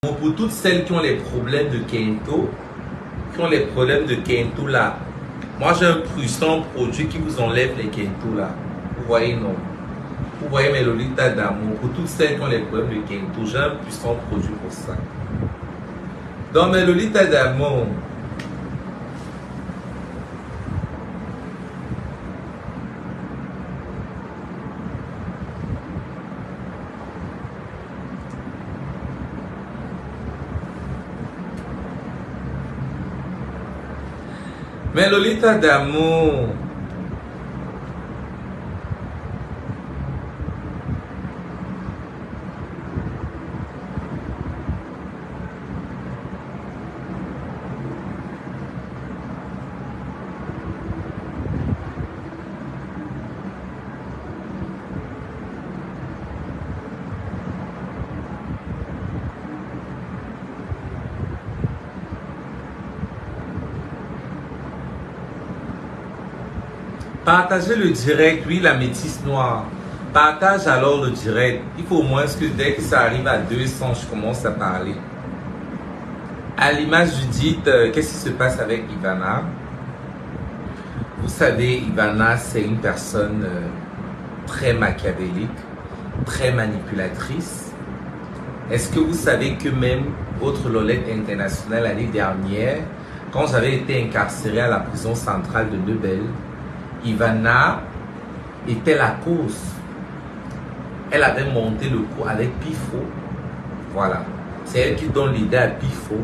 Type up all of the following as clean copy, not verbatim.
Pour toutes celles qui ont les problèmes de Kento, là, moi j'ai un puissant produit qui vous enlève les Kento là. Vous voyez, non? Vous voyez mes Lolitas d'amour. Pour toutes celles qui ont les problèmes de Kento, j'ai un puissant produit pour ça. Dans mes Lolitas d'amour, mes Lolitas d'amour, partagez le direct, oui, la métisse noire. Partage alors le direct. Il faut au moins que dès que ça arrive à 200, je commence à parler. À l'image Judith, qu'est-ce qui se passe avec Ivana? Vous savez, Ivana, c'est une personne très machiavélique, très manipulatrice. Est-ce que vous savez que même votre Lolette internationale l'année dernière, quand j'avais été incarcéré à la prison centrale de Nebel, Ivana était la cause. Elle avait monté le coup avec Pifo. Voilà. C'est elle qui donne l'idée à Pifo.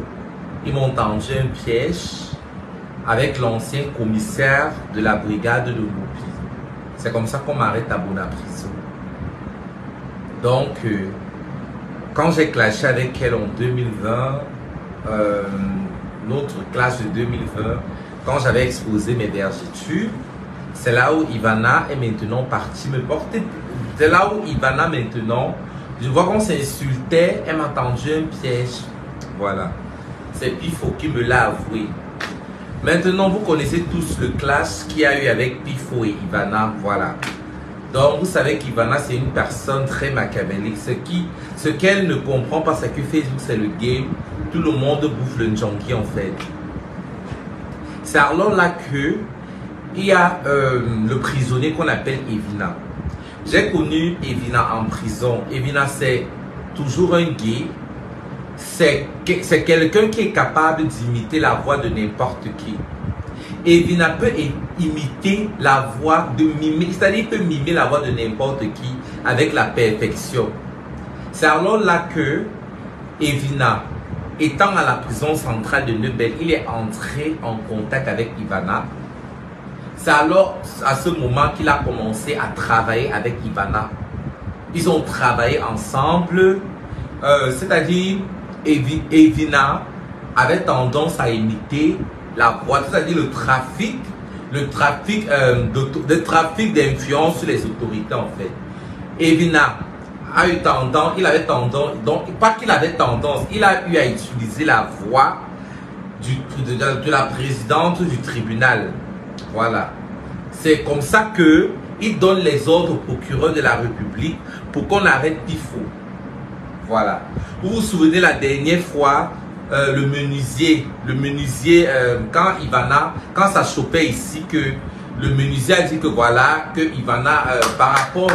Ils m'ont tendu un piège avec l'ancien commissaire de la brigade de Loupi. C'est comme ça qu'on m'arrête à Bonaprison. Donc, quand j'ai clashé avec elle en 2020, notre clash de 2020, quand j'avais exposé mes vergetures, c'est là où Ivana est maintenant partie me porter. C'est là où Ivana maintenant, je vois qu'on s'insultait, elle m'a tendu un piège. Voilà. C'est Pifo qui me l'a avoué. Maintenant, vous connaissez tous le clash qu'il y a eu avec Pifo et Ivana. Voilà. Donc, vous savez qu'Ivana, c'est une personne très machiavélique. Ce qu'elle ne comprend pas, c'est que Facebook, c'est le game. Tout le monde bouffe le junkie, en fait. C'est alors là que il y a le prisonnier qu'on appelle Evina. J'ai connu Evina en prison. Evina, c'est toujours un gay. C'est quelqu'un qui est capable d'imiter la voix de n'importe qui. Evina peut imiter la voix de mimer, c'est-à-dire il peut mimer la voix de n'importe qui avec la perfection. C'est alors là que Evina, étant à la prison centrale de Nebel, il est entré en contact avec Ivana. C'est alors à ce moment qu'il a commencé à travailler avec Ivana. Ils ont travaillé ensemble, c'est-à-dire Evina avait tendance à imiter la voix, c'est-à-dire le trafic d'influence sur les autorités en fait. Evina a eu tendance, il avait tendance, donc pas qu'il avait tendance, il a eu à utiliser la voix de la présidente du tribunal. Voilà. C'est comme ça que il donne les ordres au procureur de la République pour qu'on arrête Pifo. Voilà. Vous vous souvenez la dernière fois, le menuisier, quand ça chopait ici, que le menuisier a dit que voilà, que Ivana, par rapport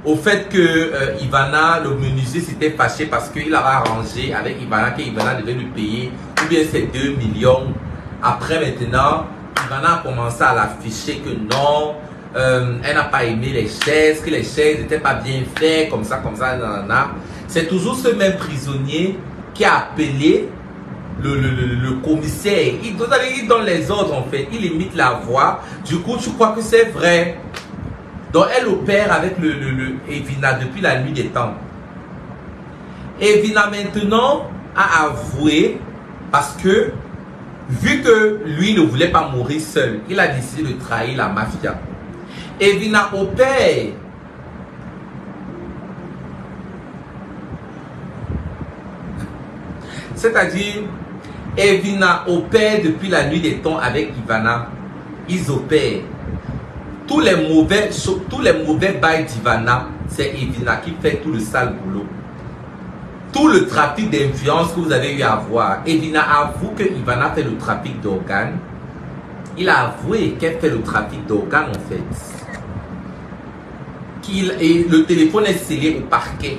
au fait que Ivana, le menuisier s'était fâché parce qu'il avait arrangé avec Ivana, que Ivana devait lui payer, ou bien c'est 2 millions. Après maintenant, Ivana a commencé à l'afficher que non, elle n'a pas aimé les chaises, que les chaises n'étaient pas bien faites, comme ça, nanana. C'est toujours ce même prisonnier qui a appelé le commissaire. Il donne les ordres en fait, il imite la voix. Du coup, tu crois que c'est vrai. Donc, elle opère avec Evina depuis la nuit des temps. Evina maintenant a avoué parce que vu que lui ne voulait pas mourir seul, il a décidé de trahir la mafia. Evina opère. C'est-à-dire, Evina opère depuis la nuit des temps avec Ivana. Ils opèrent. Tous les mauvais bails d'Ivana, c'est Evina qui fait tout le sale boulot. tout le trafic d'influence que vous avez eu à voir. Evina avoue que Ivana fait le trafic d'organes. Il a avoué qu'elle fait le trafic d'organes en fait. Et le téléphone est scellé au parquet.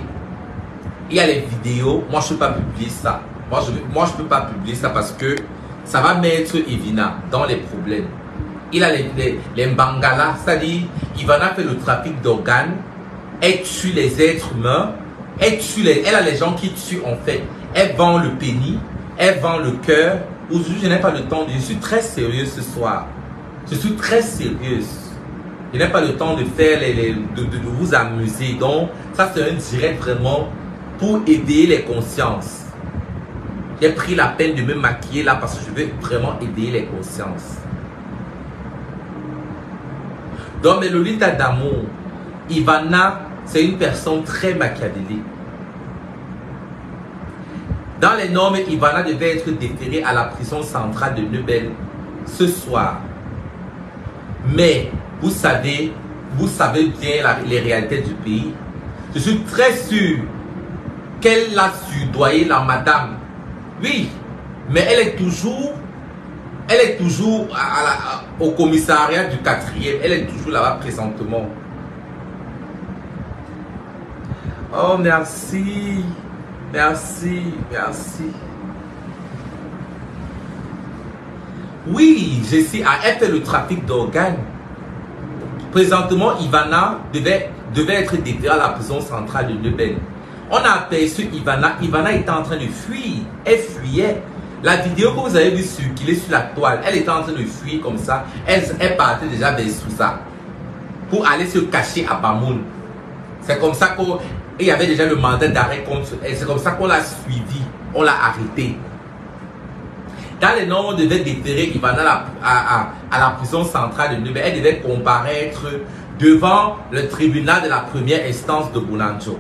Il y a les vidéos. Moi, je ne peux pas publier ça. Moi, je peux pas publier ça parce que ça va mettre Evina dans les problèmes. Il a les Mbangala, c'est-à-dire Ivana fait le trafic d'organes. Elle tue les êtres humains. Elle a les gens qui tuent en fait. Elle vend le pénis. Elle vend le cœur. Aujourd'hui, je n'ai pas le temps. Je suis très sérieuse ce soir. Je suis très sérieuse. Je n'ai pas le temps de faire de vous amuser. Donc, ça c'est un direct vraiment pour aider les consciences. J'ai pris la peine de me maquiller là parce que je veux vraiment aider les consciences. Donc, mais Lolita d'amour, Ivana, c'est une personne très machiavélique. Dans les normes, Ivana devait être déférée à la prison centrale de Neubel ce soir. Mais, vous savez bien les réalités du pays. Je suis très sûr qu'elle a surdoyé la madame. Oui, mais elle est toujours au commissariat du 4e. Elle est toujours là-bas présentement. Oh, merci. Merci, merci. Oui, Jessie, elle fait le trafic d'organes. Présentement, Ivana devait être déférée à la prison centrale de Neubel. On a aperçu Ivana. Ivana était en train de fuir. Elle fuyait. La vidéo que vous avez vu circuler sur la toile, elle était en train de fuir comme ça. Elle partait déjà vers Sousa pour aller se cacher à Bamoun. C'est comme ça qu'il y avait déjà le mandat d'arrêt contre elle. C'est comme ça qu'on l'a suivi. On l'a arrêté. Dans les normes, on devait déférer Ivana à la prison centrale de Neubel. Elle devait comparaître devant le tribunal de la première instance de Bounanjo.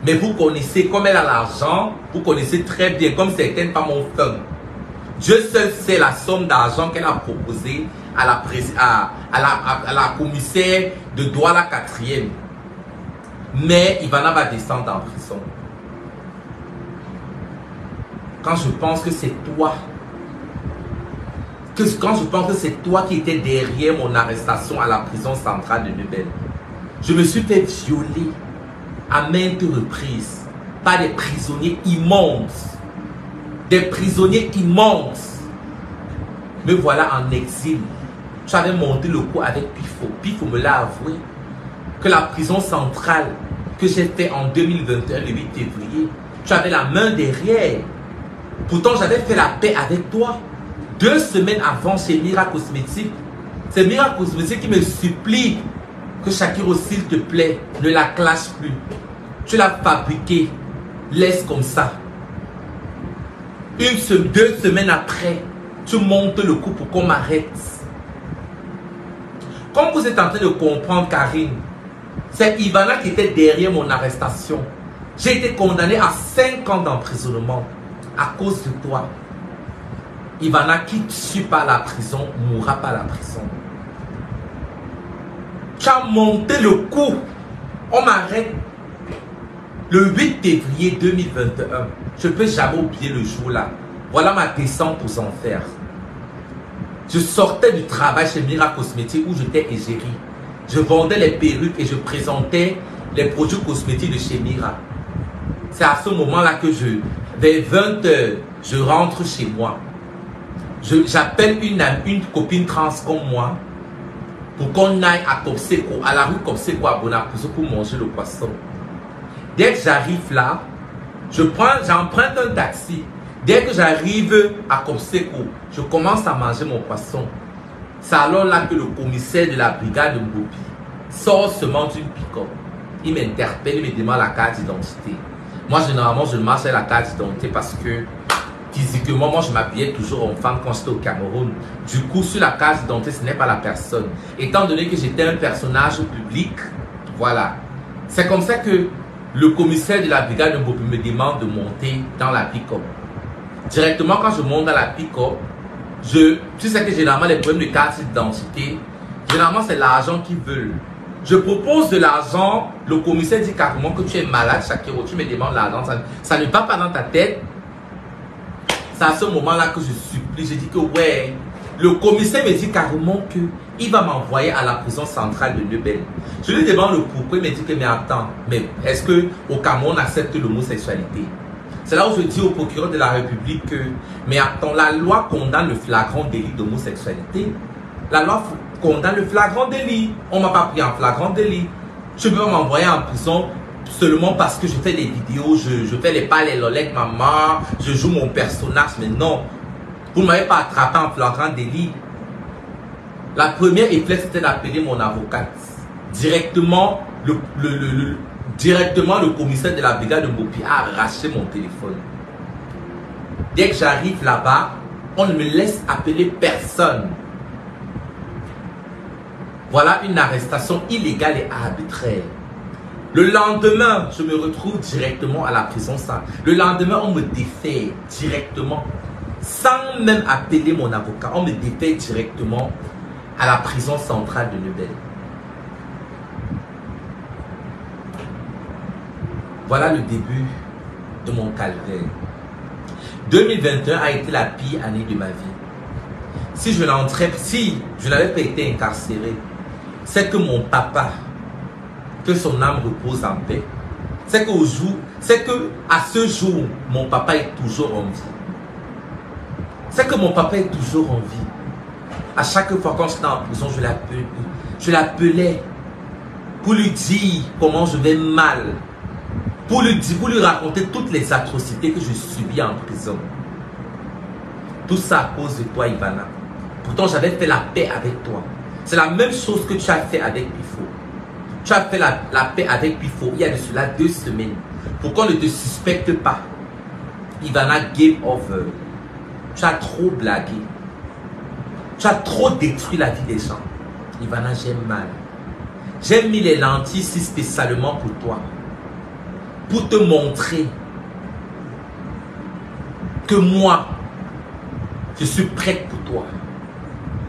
Mais vous connaissez, comme elle a l'argent, vous connaissez très bien, comme certaines pas mon femme. Dieu seul sait la somme d'argent qu'elle a proposée à la commissaire de Douala 4e. Mais Ivana va descendre en prison. Quand je pense que c'est toi, quand je pense que c'est toi qui étais derrière mon arrestation à la prison centrale de Neubel, je me suis fait violer à maintes reprises par des prisonniers immenses. Des prisonniers immenses. Me voilà en exil. J'avais monté le coup avec Pifo. Pifo me l'a avoué. Que la prison centrale que j'ai fait en 2021, le 8 février, tu avais la main derrière. Pourtant, j'avais fait la paix avec toi. 2 semaines avant chez Mira Cosmétique. C'est Mira Cosmétique qui me supplie que Shakiro, s'il te plaît, ne la clash plus. Tu l'as fabriquée. Laisse comme ça. 2 semaines après, tu montes le coup pour qu'on m'arrête. Comme vous êtes en train de comprendre, Karine, c'est Ivana qui était derrière mon arrestation. J'ai été condamné à 5 ans d'emprisonnement à cause de toi. Ivana qui tue pas la prison, mourra pas la prison. Tu as monté le coup. On m'arrête le 8 février 2021. Je ne peux jamais oublier le jour là. Voilà ma descente aux enfers. Je sortais du travail chez Mira Cosmétique où j'étais égérie. Je vendais les perruques et je présentais les produits cosmétiques de chez Mira. C'est à ce moment-là que vers 20 h, je rentre chez moi. J'appelle une copine trans comme moi pour qu'on aille à Kopseko, à la rue Kopseko à Bonapuso pour manger le poisson. Dès que j'arrive là, j'emprunte un taxi. Dès que j'arrive à Kopseko, je commence à manger mon poisson. C'est alors là que le commissaire de la brigade de Mbopi sort seulement d'une pick-up. Il m'interpelle, il me demande la carte d'identité. Moi, généralement, je marche avec la carte d'identité parce que physiquement, moi, je m'habillais toujours en femme quand j'étais au Cameroun. Du coup, sur la carte d'identité, ce n'est pas la personne. Étant donné que j'étais un personnage public, voilà. C'est comme ça que le commissaire de la brigade de Mbopi me demande de monter dans la pick-up. Directement, quand je monte dans la pick-up, tu sais que généralement, les problèmes de carte d'identité, généralement, c'est l'argent qu'ils veulent. Je propose de l'argent, le commissaire dit carrément que tu es malade, Shakiro, tu me demandes l'argent, ça ne va pas dans ta tête. C'est à ce moment-là que je supplie, je dis que ouais, le commissaire me dit carrément que il va m'envoyer à la prison centrale de Lebel. Je lui demande le pourquoi, il me dit que mais attends, mais est-ce que au Cameroun on accepte l'homosexualité? C'est là où je dis au procureur de la République que, mais attends, la loi condamne le flagrant délit d'homosexualité. La loi condamne le flagrant délit. On ne m'a pas pris en flagrant délit. Je peux m'envoyer en prison seulement parce que je fais des vidéos, je fais les pas, les lolettes, maman, je joue mon personnage, mais non. Vous ne m'avez pas attrapé en flagrant délit. La première réflexe, c'était d'appeler mon avocate. Directement, le commissaire de la brigade de Mopi a arraché mon téléphone. Dès que j'arrive là-bas, on ne me laisse appeler personne. Voilà une arrestation illégale et arbitraire. Le lendemain, je me retrouve directement à la prison. Le lendemain, on me défait directement. Sans même appeler mon avocat, on me défait directement à la prison centrale de Lebel. Voilà le début de mon calvaire. 2021 a été la pire année de ma vie. Si je n'avais pas été incarcéré, c'est que mon papa, que son âme repose en paix, c'est que à ce jour, mon papa est toujours en vie. C'est que mon papa est toujours en vie. À chaque fois quand j'étais en prison, je l'appelais pour lui dire comment je vais mal. Pour lui raconter toutes les atrocités que je subis en prison. Tout ça à cause de toi, Ivana. Pourtant, j'avais fait la paix avec toi. C'est la même chose que tu as fait avec Pifo. Tu as fait la paix avec Pifo il y a de cela 2 semaines. Pour qu'on ne te suspecte pas. Ivana, game over. Tu as trop blagué. Tu as trop détruit la vie des gens. Ivana, j'aime mal. J'ai mis les lentilles ici spécialement pour toi. Pour te montrer que moi, je suis prête pour toi.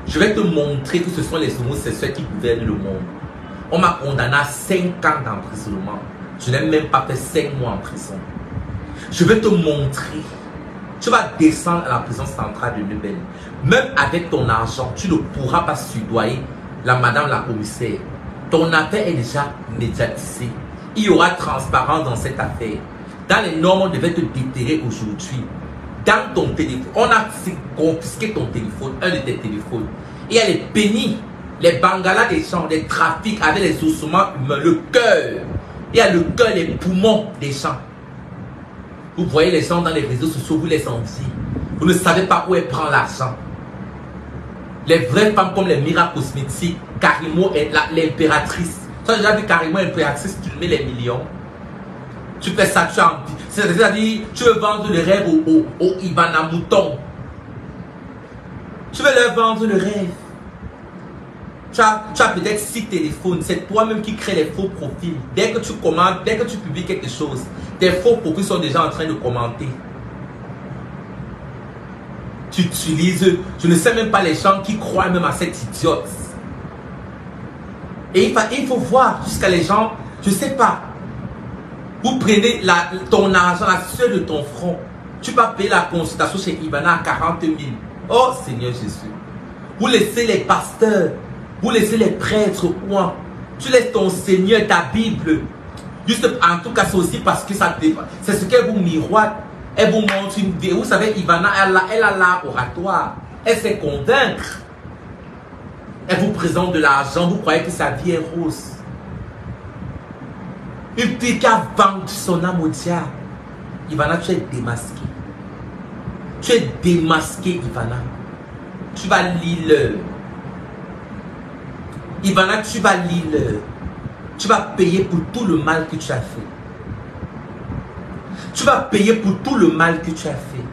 Je vais te montrer que ce sont les homosexuels qui gouvernent le monde. On m'a condamné à 5 ans d'emprisonnement. Je n'ai même pas fait 5 mois en prison. Je vais te montrer. Tu vas descendre à la prison centrale de Lebel. Même avec ton argent, tu ne pourras pas soudoyer la madame la commissaire. Ton affaire est déjà médiatisée. Il y aura transparence dans cette affaire. Dans les normes, on devait te déterrer aujourd'hui. Dans ton téléphone, on a confisqué ton téléphone, un de tes téléphones. Il y a les pénis, les bangalas des gens, les trafics avec les ossements humains, le cœur. Il y a le cœur, les poumons des gens. Vous voyez les gens dans les réseaux sociaux, vous les enviez. Vous ne savez pas où elle prend l'argent. Les vraies femmes comme les miracles cosmétiques, Karimo est l'impératrice. Tu as déjà vu Karimo l'impératrice filmer les millions. Tu fais ça, tu as envie. C'est-à-dire, tu veux vendre le rêve au Ivana Mouton. Tu veux leur vendre le rêve. Tu as peut-être 6 téléphones. C'est toi-même qui crée les faux profils. Dès que tu commandes, dès que tu publies quelque chose, tes faux profils sont déjà en train de commenter. Tu utilises, je ne sais même pas les gens qui croient même à cette idiote. Et il faut voir jusqu'à les gens, je ne sais pas. Vous prenez ton argent, la sueur de ton front. Tu vas payer la consultation chez Ivana à 40 000. Oh Seigneur Jésus. Vous laissez les pasteurs, vous laissez les prêtres au coin. Tu laisses ton Seigneur, ta Bible. Juste, en tout cas, c'est aussi parce que ça dépend. C'est ce qu'elle vous miroite. Elle vous montre une vidéo. Vous savez, Ivana, elle a l'art oratoire. Elle sait convaincre. Elle vous présente de l'argent. Vous croyez que sa vie est rose. Une fille qui a vendu son âme au diable. Ivana, tu es démasqué. Tu es démasqué, Ivana. Tu vas lire l'heure. Ivana, tu vas lire l'heure. Tu vas payer pour tout le mal que tu as fait. Tu vas payer pour tout le mal que tu as fait.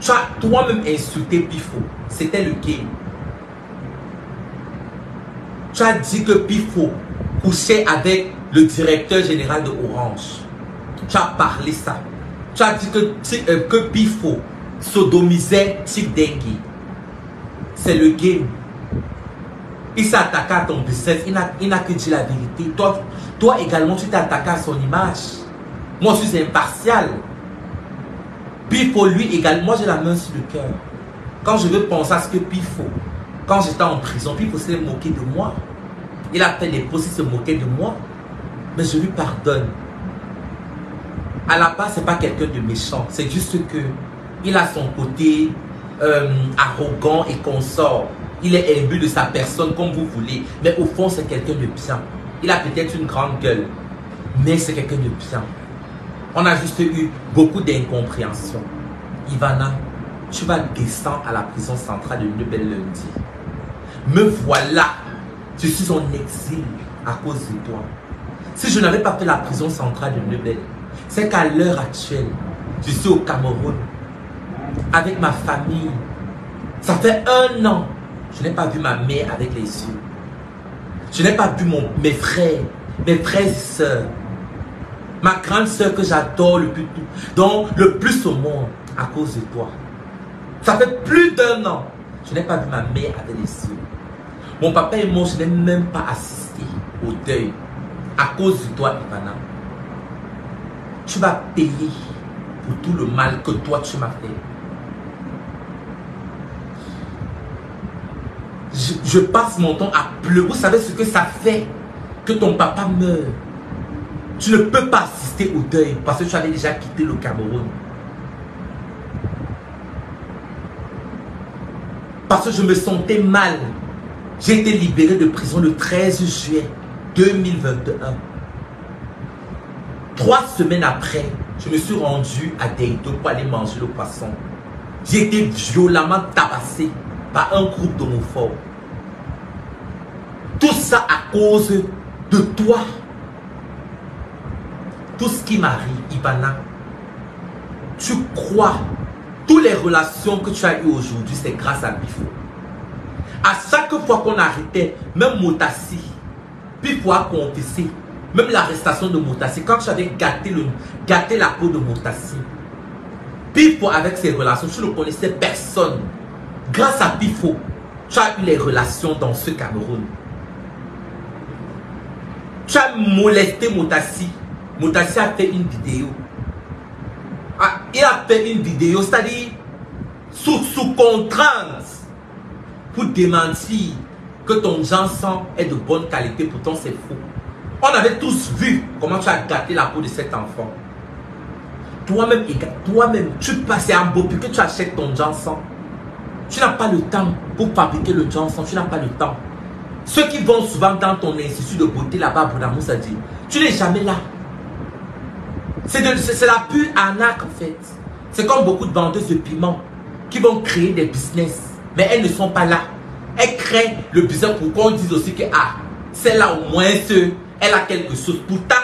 Tu as toi-même insulté Pifo. C'était le game. Tu as dit que Pifo couchait avec le directeur général de Orange. Tu as parlé ça. Tu as dit que Pifo sodomisait Tic Dengue. C'est le game. Il s'est attaqué à ton business. Il n'a que dit la vérité. Toi également, tu t'es attaqué à son image. Moi, je suis impartial. Pifo, lui également, moi j'ai la main sur le cœur. Quand je veux penser à ce que Pifo, quand j'étais en prison, Pifo s'est moqué de moi. Il a fait des pauses, il se moquait de moi. Mais je lui pardonne. À la base, ce n'est pas quelqu'un de méchant. C'est juste que il a son côté arrogant et consort. Il est imbu de sa personne comme vous voulez. Mais au fond, c'est quelqu'un de bien. Il a peut-être une grande gueule. Mais c'est quelqu'un de bien. On a juste eu beaucoup d'incompréhension. Ivana, tu vas descendre à la prison centrale de Nebel lundi. Me voilà. Je suis en exil à cause de toi. Si je n'avais pas fait la prison centrale de Nebel, c'est qu'à l'heure actuelle, je suis au Cameroun avec ma famille. Ça fait 1 an. Je n'ai pas vu ma mère avec les yeux. Je n'ai pas vu mes frères et sœurs. Ma grande sœur que j'adore le plus au monde à cause de toi. Ça fait plus d'1 an. Je n'ai pas vu ma mère avec les yeux. Mon papa est mort, je n'ai même pas assisté au deuil à cause de toi, Ivana. Tu vas payer pour tout le mal que toi tu m'as fait. Je passe mon temps à pleurer. Vous savez ce que ça fait que ton papa meurt? Tu ne peux pas assister au deuil parce que tu avais déjà quitté le Cameroun. Parce que je me sentais mal. J'ai été libéré de prison le 13 juillet 2021. 3 semaines après, je me suis rendu à Deido pour aller manger le poisson. J'ai été violemment tabassé par un groupe d'homophobes. Tout ça à cause de toi. Tout ce qui m'arrive, Ivana, tu crois, toutes les relations que tu as eues aujourd'hui, c'est grâce à Pifo. À chaque fois qu'on arrêtait, même Motassi, Pifo a confessé, même l'arrestation de Motassi, quand tu avais gâté la peau de Motassi, Pifo avec ses relations, tu ne connaissais personne. Grâce à Pifo, tu as eu les relations dans ce Cameroun. Tu as molesté Motassi. Motassi a fait une vidéo. Il a fait une vidéo, c'est-à-dire sous contrainte pour démentir que ton janson est de bonne qualité, pourtant c'est faux. On avait tous vu comment tu as gâté la peau de cet enfant. Toi-même, tu passes à un beau que tu achètes ton janson. Tu n'as pas le temps pour fabriquer le janson, tu n'as pas le temps. Ceux qui vont souvent dans ton institut de beauté là-bas, Boudamou, ça dit, tu n'es jamais là. C'est la pure arnaque en fait. C'est comme beaucoup de vendeuses de piments qui vont créer des business, mais elles ne sont pas là. Elles créent le business pour qu'on dise aussi que celle-là au moins elle a quelque chose. Pourtant,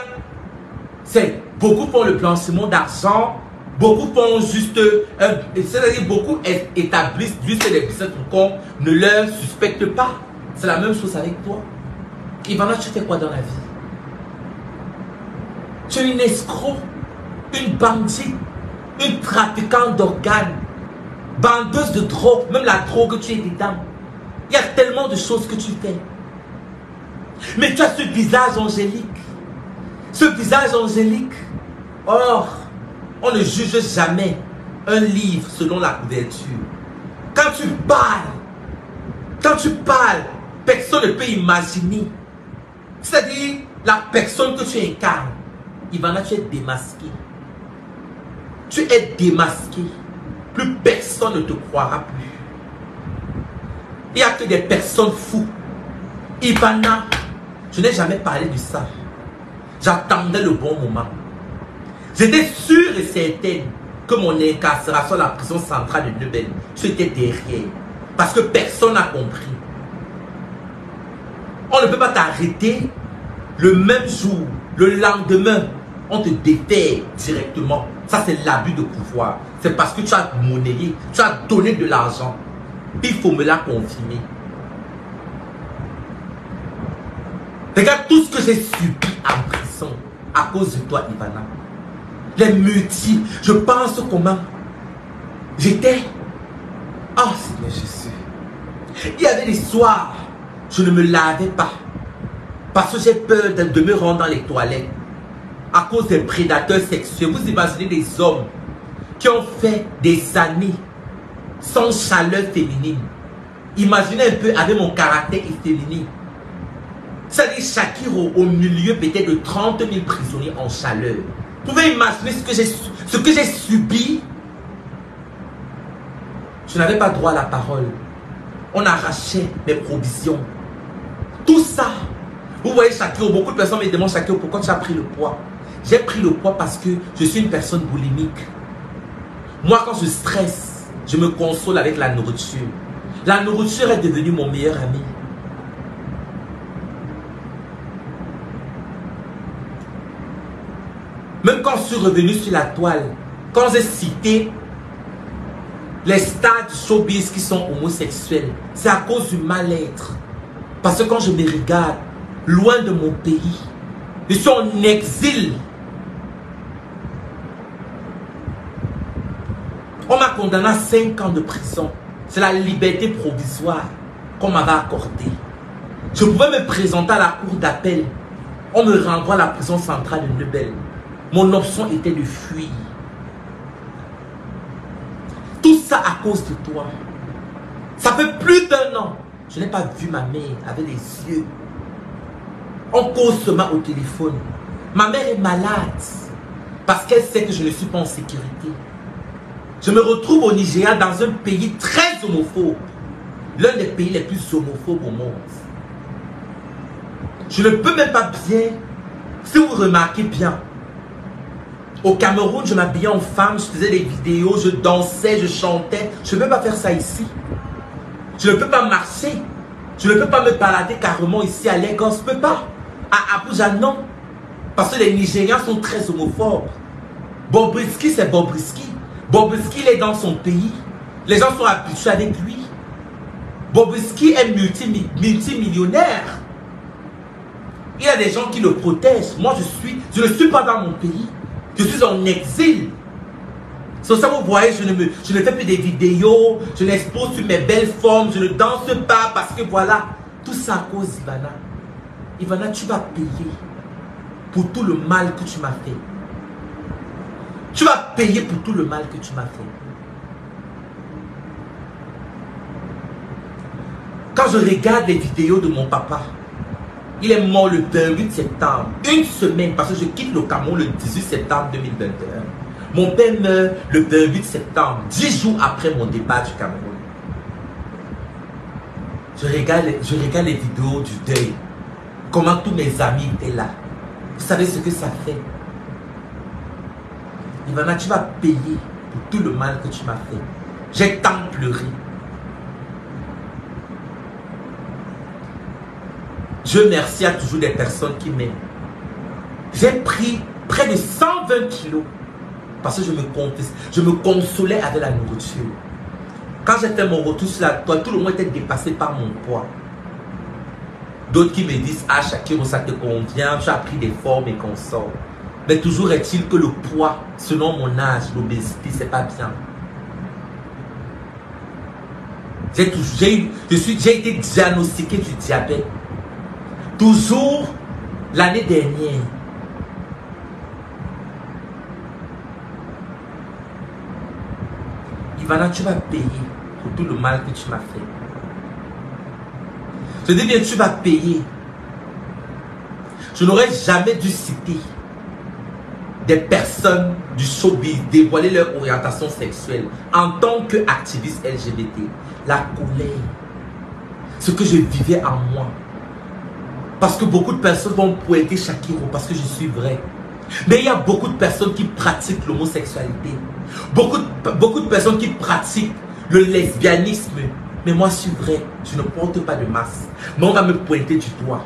beaucoup font le blanchiment d'argent, beaucoup font juste, c'est-à-dire beaucoup établissent juste des business pour qu'on ne leur suspecte pas. C'est la même chose avec toi. Ivana, tu fais quoi dans la vie? Tu es une escroc, une bandite, une trafiquante d'organes, vendeuse de drogue, même la drogue tu es dedans. Il y a tellement de choses que tu fais. Mais tu as ce visage angélique. Ce visage angélique. Or, on ne juge jamais un livre selon la couverture. Quand tu parles, personne ne peut imaginer. C'est-à-dire, la personne que tu incarnes. Ivana, tu es démasqué. Tu es démasqué. Plus personne ne te croira plus. Il n'y a que des personnes fous. Ivana, je n'ai jamais parlé de ça. J'attendais le bon moment. J'étais sûre et certaine que mon incarcération à la prison centrale de Nebel, tu étais derrière. Parce que personne n'a compris. On ne peut pas t'arrêter le même jour, le lendemain. On te déterre directement. Ça, c'est l'abus de pouvoir. C'est parce que tu as monnayé, tu as donné de l'argent. Il faut me la confirmer. Regarde tout ce que j'ai subi en prison à cause de toi, Ivana. Les multiples. Je pense comment j'étais. Oh, Seigneur Jésus. Il y avait des soirs. Je ne me lavais pas. Parce que j'ai peur de me rendre dans les toilettes. À cause des prédateurs sexuels. Vous imaginez des hommes qui ont fait des années sans chaleur féminine. Imaginez un peu avec mon caractère féminin. C'est-à-dire Shakiro au milieu peut-être de 30 000 prisonniers en chaleur. Vous pouvez imaginer ce que j'ai subi. Je n'avais pas droit à la parole. On arrachait mes provisions. Tout ça. Vous voyez Shakiro, beaucoup de personnes me demandent Shakiro, pourquoi tu as pris le poids? J'ai pris le poids parce que je suis une personne boulimique. Moi, quand je stresse, je me console avec la nourriture. La nourriture est devenue mon meilleur ami. Même quand je suis revenu sur la toile, quand j'ai cité les stars du showbiz qui sont homosexuels, c'est à cause du mal-être. Parce que quand je me regarde, loin de mon pays, je suis en exil. On m'a condamné à 5 ans de prison. C'est la liberté provisoire qu'on m'avait accordée. Je pouvais me présenter à la cour d'appel. On me renvoie à la prison centrale de Nebel. Mon option était de fuir. Tout ça à cause de toi. Ça fait plus d'1 an. Je n'ai pas vu ma mère avec les yeux. On cause seulement au téléphone. Ma mère est malade parce qu'elle sait que je ne suis pas en sécurité. Je me retrouve au Nigeria dans un pays très homophobe. L'un des pays les plus homophobes au monde. Je ne peux même pas bien, si vous remarquez bien, au Cameroun, je m'habillais en femme, je faisais des vidéos, je dansais, je chantais. Je ne peux pas faire ça ici. Je ne peux pas marcher. Je ne peux pas me balader carrément ici à Lagos. Je ne peux pas. À Abuja, non. Parce que les Nigériens sont très homophobes. Bobrisky, c'est Bobrisky. Bobrisky, il est dans son pays. Les gens sont habitués avec lui. Bobrisky est multimillionnaire. Il y a des gens qui le protègent. Moi, je ne suis pas dans mon pays. Je suis en exil. C'est pour ça que vous voyez, je ne fais plus des vidéos, je n'expose plus mes belles formes, je ne danse pas parce que voilà. Tout ça à cause d'Ivana. Ivana, tu vas payer pour tout le mal que tu m'as fait. Tu vas payer pour tout le mal que tu m'as fait. Quand je regarde les vidéos de mon papa, il est mort le 28 septembre, une semaine, parce que je quitte le Cameroun le 18 septembre 2021. Mon père meurt le 28 septembre, 10 jours après mon départ du Cameroun. Je regarde les vidéos du deuil. Comment tous mes amis étaient là. Vous savez ce que ça fait? Ivana, tu vas payer pour tout le mal que tu m'as fait. J'ai tant pleuré. Dieu merci, il y a toujours des personnes qui m'aiment. J'ai pris près de 120 kilos parce que je me consolais avec la nourriture. Quand j'ai fait mon retour sur la toile, tout le monde était dépassé par mon poids. D'autres qui me disent, ah Shakiro, ça te convient, tu as pris des formes et qu'on sort. Mais toujours est-il que le poids, selon mon âge, l'obésité, c'est pas bien. J'ai été diagnostiqué du diabète. Toujours l'année dernière. Ivana, tu vas payer pour tout le mal que tu m'as fait. Je dis bien, tu vas payer. Je n'aurais jamais dû citer des personnes du showbiz dévoiler leur orientation sexuelle en tant qu'activiste LGBT. La colère, ce que je vivais en moi. Parce que beaucoup de personnes vont pointer Shakiro parce que je suis vrai. Mais il y a beaucoup de personnes qui pratiquent l'homosexualité. Beaucoup de personnes qui pratiquent le lesbianisme. Mais moi, je suis vrai. Je ne porte pas de masque. Mais on va me pointer du doigt.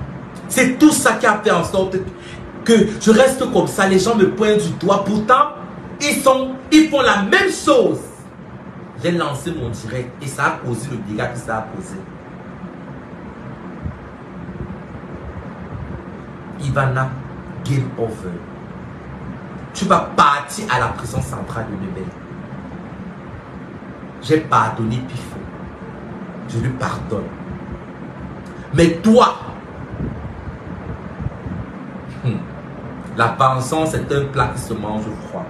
C'est tout ça qui a fait en sorte que je reste comme ça. Les gens me pointent du doigt. Pourtant, ils font la même chose. J'ai lancé mon direct et ça a causé le dégât que ça a causé. Ivana, game over. Tu vas partir à la prison centrale de Nebel. J'ai pardonné Pifo. Je lui pardonne. Mais toi, la vengeance est un plat qui se mange froid.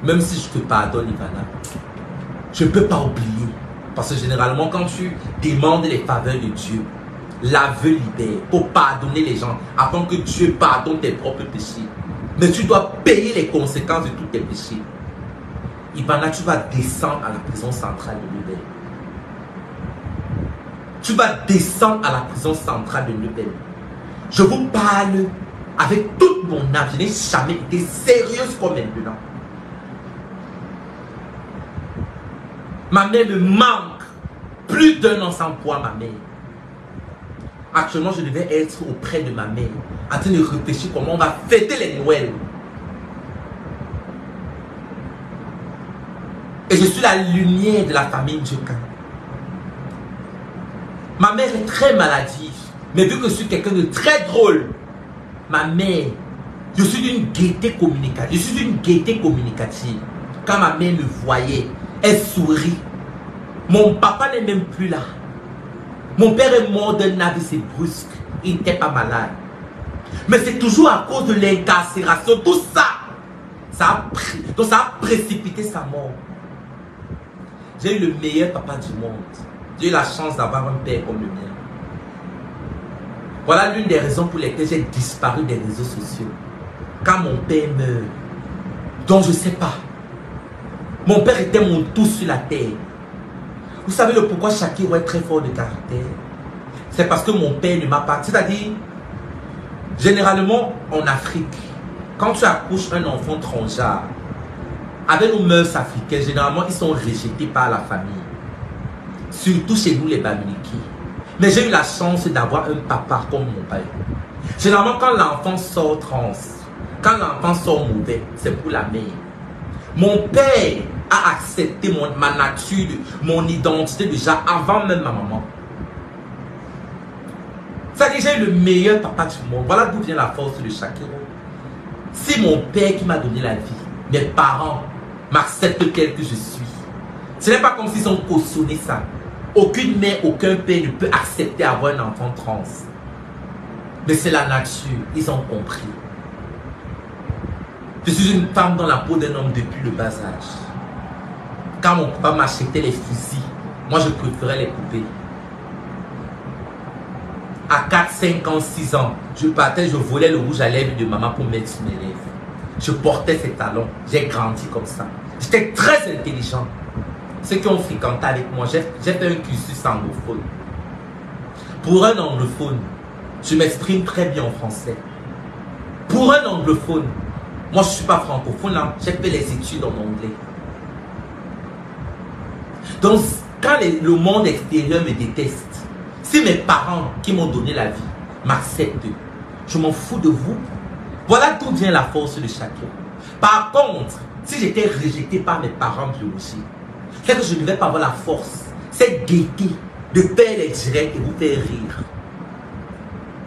Même si je te pardonne, Ivana, je ne peux pas oublier. Parce que généralement, quand tu demandes les faveurs de Dieu, l'aveu libère pour pardonner les gens, afin que Dieu pardonne tes propres péchés. Mais tu dois payer les conséquences de tous tes péchés. Ivana, tu vas descendre à la prison centrale de Nebel. Tu vas descendre à la prison centrale de Nebel. Je vous parle avec toute mon âme. Je n'ai jamais été sérieuse comme maintenant. Ma mère me manque. Plus d'un an sans poids, ma mère. Actuellement, je devais être auprès de ma mère, en train de réfléchir comment on va fêter les Noëls. Et je suis la lumière de la famille Djoka. Ma mère est très maladive, mais vu que je suis quelqu'un de très drôle, ma mère, je suis d'une gaieté communicative. Quand ma mère me voyait, elle sourit. Mon papa n'est même plus là. Mon père est mort d'un AVC brusque. Il n'était pas malade. Mais c'est toujours à cause de l'incarcération. Tout ça, ça a précipité sa mort. J'ai eu le meilleur papa du monde. J'ai eu la chance d'avoir un père comme le mien. Voilà l'une des raisons pour lesquelles j'ai disparu des réseaux sociaux. Quand mon père meurt, donc je ne sais pas. Mon père était mon tout sur la terre. Vous savez le pourquoi Shakiro est très fort de caractère? C'est parce que mon père ne m'a pas... C'est-à-dire, généralement, en Afrique, quand tu accouches un enfant transgenre, avec nos mœurs africaines, généralement, ils sont rejetés par la famille. Surtout chez nous, les Bamiliki. Mais j'ai eu la chance d'avoir un papa comme mon père. Généralement, quand l'enfant sort trans, quand l'enfant sort mauvais, c'est pour la mère. Mon père a accepté ma nature, mon identité déjà avant même ma maman. Ça dit, j'ai eu le meilleur papa du monde. Voilà d'où vient la force de Shakiro. Si mon père qui m'a donné la vie, mes parents m'acceptent tel que je suis, ce n'est pas comme s'ils ont cautionné ça. Aucune mère, aucun père ne peut accepter avoir un enfant trans. Mais c'est la nature, ils ont compris. Je suis une femme dans la peau d'un homme depuis le bas âge. Quand mon papa m'achetait les fusils, moi je préférais les poupées. À 4, 5 ans, 6 ans, je partais, je volais le rouge à lèvres de maman pour mettre sur mes lèvres. Je portais ses talons, j'ai grandi comme ça. J'étais très intelligent. Ceux qui ont fréquenté avec moi, j'ai fait un cursus anglophone. Pour un anglophone, je m'exprime très bien en français. Pour un anglophone, moi je ne suis pas francophone, hein, j'ai fait les études en anglais. Donc, quand le monde extérieur me déteste, si mes parents qui m'ont donné la vie m'acceptent, je m'en fous de vous. Voilà d'où vient la force de chacun. Par contre, si j'étais rejeté par mes parents biologiques, c'est que je ne vais pas avoir la force, cette gaieté de faire les directs et vous faire rire.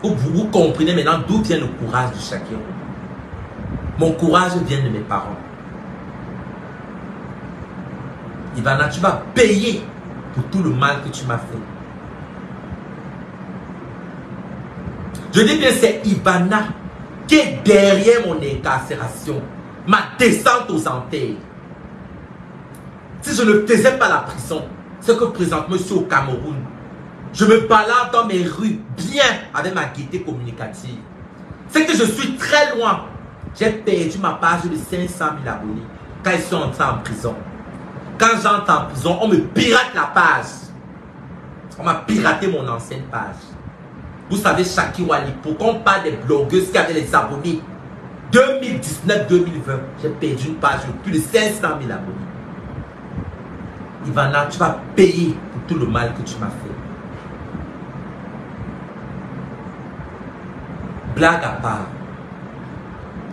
Vous comprenez maintenant d'où vient le courage de chacun. Mon courage vient de mes parents. Ivana, tu vas payer pour tout le mal que tu m'as fait. Je dis bien, c'est Ivana qui est derrière mon incarcération, ma descente aux Antilles. Si je ne faisais pas la prison, c'est que présentement je suis au Cameroun. Je me balade dans mes rues bien avec ma gaieté communicative. C'est que je suis très loin. J'ai perdu ma page de 500 000 abonnés quand ils sont entrés en prison. Quand j'entre en prison, on me pirate la page. On m'a piraté mon ancienne page. Vous savez, Shakiro Ali, pourquoi on parle des blogueuses qui avaient les abonnés 2019-2020, j'ai perdu une page de plus de 500 000 abonnés. Ivana, tu vas payer pour tout le mal que tu m'as fait. Blague à part,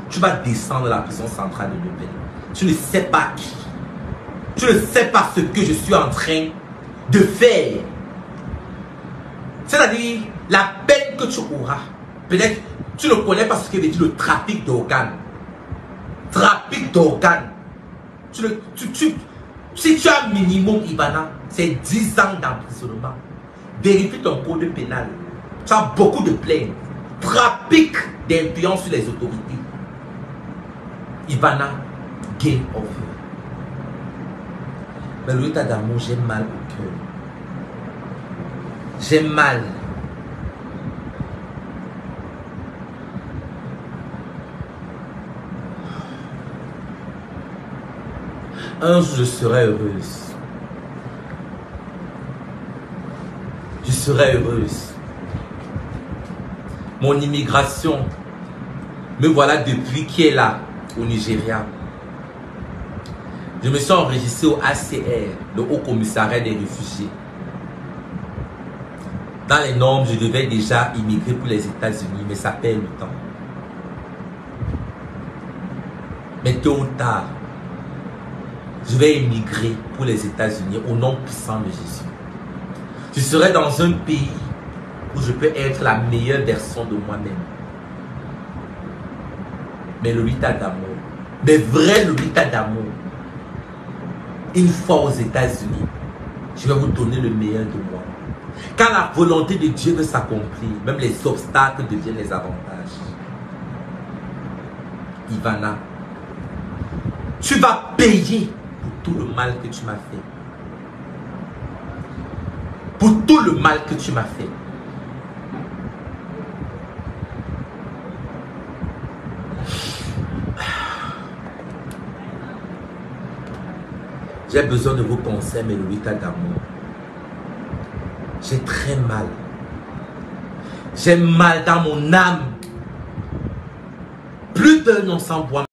tu vas descendre à la prison centrale de Nebel. Tu ne sais pas qui. Tu ne sais pas ce que je suis en train de faire. C'est-à-dire, la peine que tu auras, peut-être tu ne connais pas ce que veut dire le trafic d'organes. Trafic d'organes. Si tu as minimum, Ivana, c'est 10 ans d'emprisonnement. Vérifie ton code pénal. Tu as beaucoup de plaintes. Trafic d'influence sur les autorités. Ivana, game over. Mais le état d'amour, j'ai mal au cœur. J'ai mal. Un jour, je serai heureuse. Je serai heureuse. Mon immigration, me voilà depuis qui est là, au Nigeria. Je me suis enregistré au HCR, le Haut Commissariat des réfugiés. Dans les normes, je devais déjà immigrer pour les États-Unis, mais ça perd le temps. Mais tôt ou tard, je vais immigrer pour les États-Unis au nom puissant de Jésus. Je serai dans un pays où je peux être la meilleure version de moi-même. Mais Lolita d'amour, mais vrai Lolita d'amour, une fois aux États-Unis, je vais vous donner le meilleur de moi. Quand la volonté de Dieu veut s'accomplir, même les obstacles deviennent les avantages. Ivana, tu vas payer pour tout le mal que tu m'as fait. Pour tout le mal que tu m'as fait. J'ai besoin de vos conseils, mais Lolita d'amour. J'ai très mal. J'ai mal dans mon âme. Plus d'un an sans voir